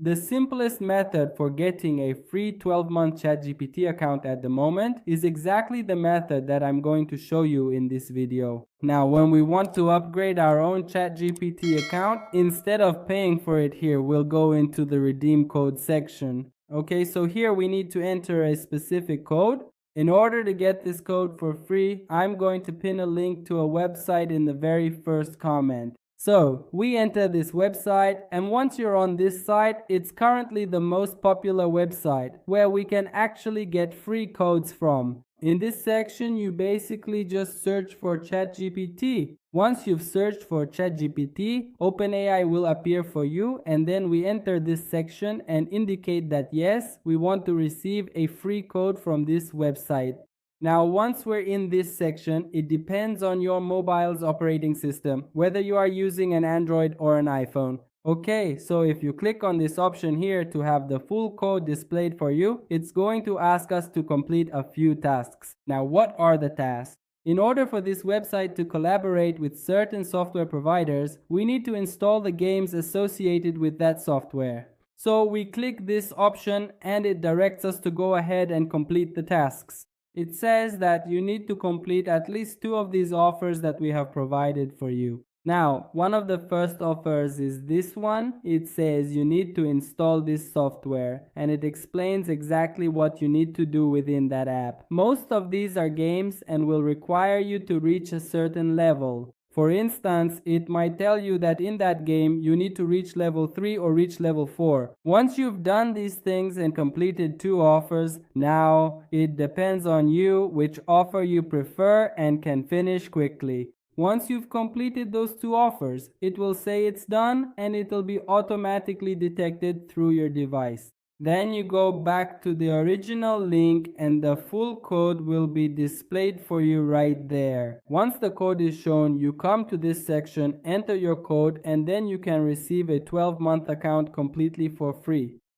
The simplest method for getting a free 12-month ChatGPT account at the moment is exactly the method that I'm going to show you in this video. Now, when we want to upgrade our own ChatGPT account, instead of paying for it here, we'll go into the redeem code section. Okay, so here we need to enter a specific code. In order to get this code for free, I'm going to pin a link to a website in the very first comment. So we enter this website, and once you're on this site, it's currently the most popular website where we can actually get free codes from. In this section, you basically just search for ChatGPT. Once you've searched for ChatGPT, OpenAI will appear for you, and then we enter this section and indicate that yes, we want to receive a free code from this website. Now, once we're in this section, it depends on your mobile's operating system, whether you are using an Android or an iPhone. Okay, so if you click on this option here to have the full code displayed for you, it's going to ask us to complete a few tasks. Now, what are the tasks? In order for this website to collaborate with certain software providers, we need to install the games associated with that software. So we click this option and it directs us to go ahead and complete the tasks. It says that you need to complete at least 2 of these offers that we have provided for you. Now, one of the first offers is this one. It says you need to install this software, and it explains exactly what you need to do within that app. Most of these are games and will require you to reach a certain level. For instance, it might tell you that in that game you need to reach level 3 or reach level 4. Once you've done these things and completed 2 offers, now it depends on you which offer you prefer and can finish quickly. Once you've completed those 2 offers, it will say it's done and it will be automatically detected through your device. Then you go back to the original link and the full code will be displayed for you right there. Once the code is shown, you come to this section, enter your code, and then you can receive a 12-month account completely for free.